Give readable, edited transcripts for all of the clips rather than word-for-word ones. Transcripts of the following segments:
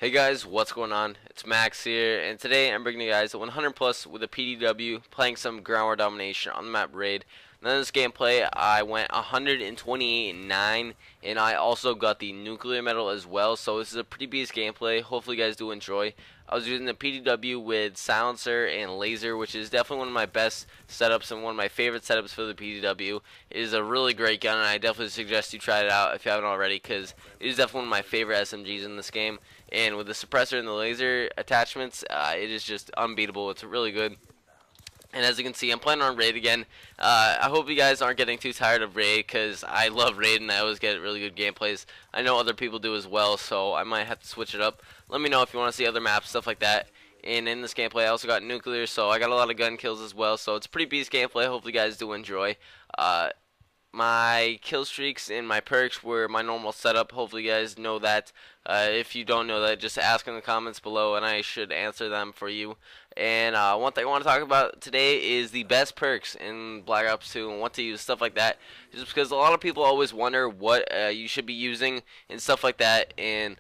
Hey guys, what's going on? It's Max here, and today I'm bringing you guys a 100 plus with a PDW, playing some ground war domination on the map Raid. Now in this gameplay, I went 128-9, and I also got the nuclear medal as well, so this is a pretty beast gameplay. Hopefully you guys do enjoy. I was using the PDW with silencer and laser, which is definitely one of my best setups and one of my favorite setups for the PDW. It is a really great gun, and I definitely suggest you try it out if you haven't already, because it is definitely one of my favorite SMGs in this game. And with the suppressor and the laser attachments, it is just unbeatable. It's really good. And as you can see, I'm playing on Raid again. I hope you guys aren't getting too tired of Raid, because I love Raid and I always get really good gameplays. I know other people do as well, so I might have to switch it up. Let me know if you want to see other maps, stuff like that. And in this gameplay, I also got nuclear, so I got a lot of gun kills as well. So it's a pretty beast gameplay. Hopefully you guys do enjoy. My kill streaks and my perks were my normal setup. Hopefully you guys know that. If you don't know that, just ask in the comments below and I should answer them for you. And one thing I want to talk about today is the best perks in Black Ops 2 and what to use, stuff like that. Just because a lot of people always wonder what you should be using and stuff like that, and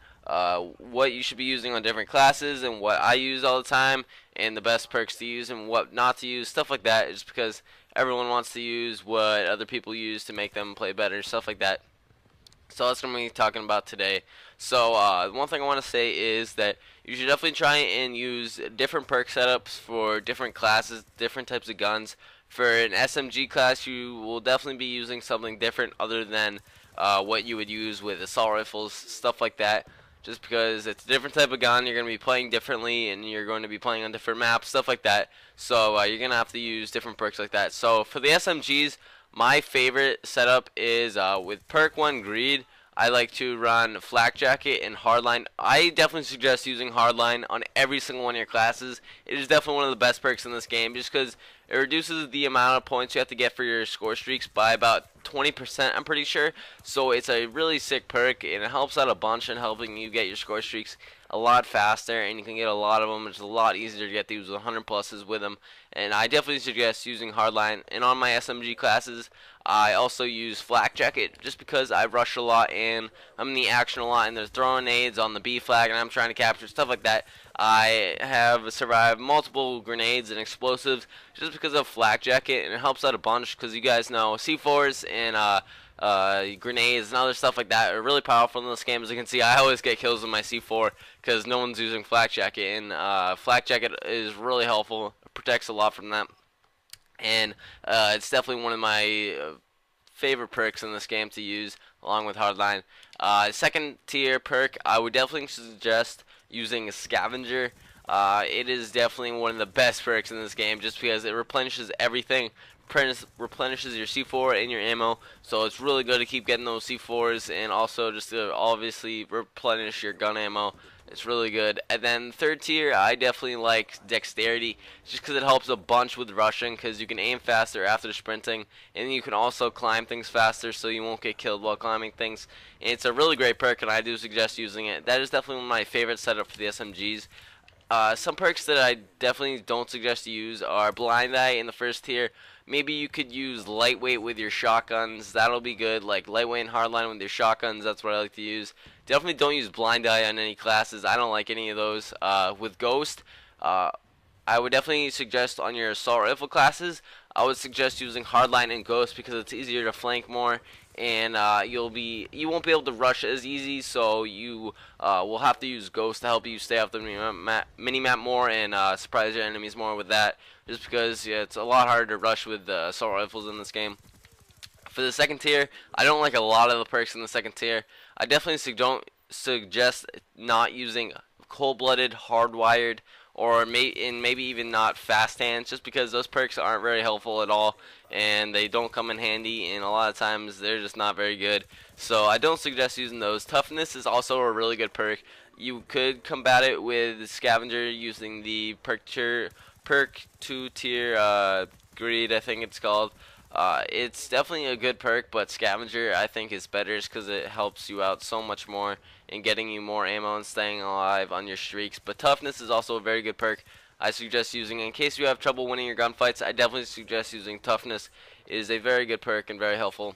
what you should be using on different classes and what I use all the time, and the best perks to use and what not to use, stuff like that. Just because everyone wants to use what other people use to make them play better, stuff like that. So that's what I'm going to be talking about today. So one thing I want to say is that you should definitely try and use different perk setups for different classes, different types of guns. For an SMG class, you will definitely be using something different other than what you would use with assault rifles, stuff like that. Just because it's a different type of gun, you're going to be playing differently, and you're going to be playing on different maps, stuff like that. So you're going to have to use different perks like that. So for the SMGs, my favorite setup is with perk 1 Greed. I like to run Flak Jacket and Hardline. I definitely suggest using Hardline on every single one of your classes. It is definitely one of the best perks in this game, just because it reduces the amount of points you have to get for your score streaks by about 20%, I'm pretty sure. So it's a really sick perk, and it helps out a bunch in helping you get your score streaks a lot faster, and you can get a lot of them. It's a lot easier to get these 100 pluses with them, and I definitely suggest using Hardline. And on my SMG classes, I also use Flak Jacket just because I rush a lot and I'm in the action a lot, and they're throwing nades on the B flag and I'm trying to capture stuff like that. I have survived multiple grenades and explosives just because of Flak Jacket, and it helps out a bunch because you guys know C4s and grenades and other stuff like that are really powerful in this game. As you can see, I always get kills with my C4 because no one's using Flak Jacket, and Flak Jacket is really helpful. It protects a lot from that, and it's definitely one of my favorite perks in this game to use along with Hardline. Second tier perk, I would definitely suggest using Scavenger. It is definitely one of the best perks in this game just because it replenishes everything. Replenishes your C4 and your ammo, so it's really good to keep getting those C4s, and also just to obviously replenish your gun ammo. It's really good. And then third tier, I definitely like Dexterity just because it helps a bunch with rushing, because you can aim faster after sprinting, and you can also climb things faster so you won't get killed while climbing things. And it's a really great perk, and I do suggest using it. That is definitely one of my favorite setup for the SMGs. Some perks that I definitely don't suggest you use are Blind Eye in the first tier. Maybe you could use Lightweight with your shotguns. That'll be good. Like Lightweight and Hardline with your shotguns. That's what I like to use. Definitely don't use Blind Eye on any classes. I don't like any of those. With Ghost, I would definitely suggest on your assault rifle classes, I would suggest using Hardline and Ghost because it's easier to flank more, and you won't be able to rush as easy, so you will have to use Ghost to help you stay off the minimap more and surprise your enemies more with that, just because it's a lot harder to rush with assault rifles in this game. For the second tier, I don't like a lot of the perks in the second tier. I definitely don't suggest not using Cold-Blooded, Hardwired, or maybe even not Fast Hands, just because those perks aren't very helpful at all, and they don't come in handy, and a lot of times they're just not very good. So I don't suggest using those. Toughness is also a really good perk. You could combat it with Scavenger using the perk 2 tier Greed, I think it's called. It's definitely a good perk, but Scavenger I think is better just because it helps you out so much more in getting you more ammo and staying alive on your streaks. But Toughness is also a very good perk. I suggest using it in case you have trouble winning your gunfights. I definitely suggest using Toughness. It is a very good perk and very helpful.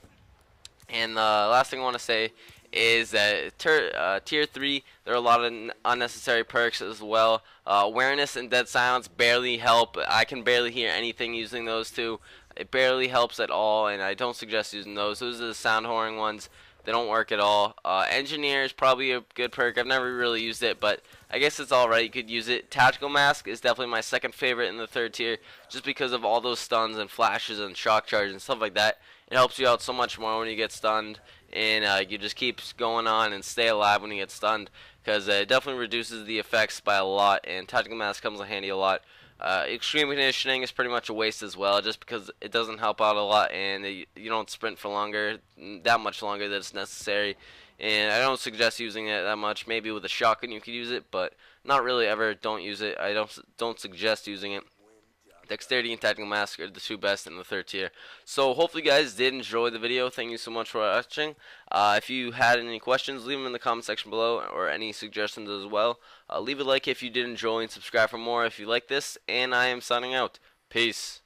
And the last thing I want to say is that tier 3, there are a lot of unnecessary perks as well. Awareness and dead silence barely help. I can barely hear anything using those two. It barely helps at all, and I don't suggest using those. Those are the sound whoring ones. They don't work at all. Engineer is probably a good perk. I've never really used it, but I guess it's alright. You could use it. Tactical Mask is definitely my second favorite in the third tier, just because of all those stuns and flashes and shock charge and stuff like that. It helps you out so much more when you get stunned, and you just keep going on and stay alive when you get stunned, because it definitely reduces the effects by a lot, and Tactical Mask comes in handy a lot. Extreme Conditioning is pretty much a waste as well, just because it doesn't help out a lot, and you don't sprint for longer, that much longer than it's necessary. And I don't suggest using it that much. Maybe with a shotgun you could use it, but not really ever. Don't use it. I don't suggest using it. Dexterity and Tactical Mask are the two best in the third tier. So hopefully you guys did enjoy the video. Thank you so much for watching. If you had any questions, leave them in the comment section below, or any suggestions as well. Leave a like if you did enjoy, and subscribe for more if you like this. And I am signing out. Peace.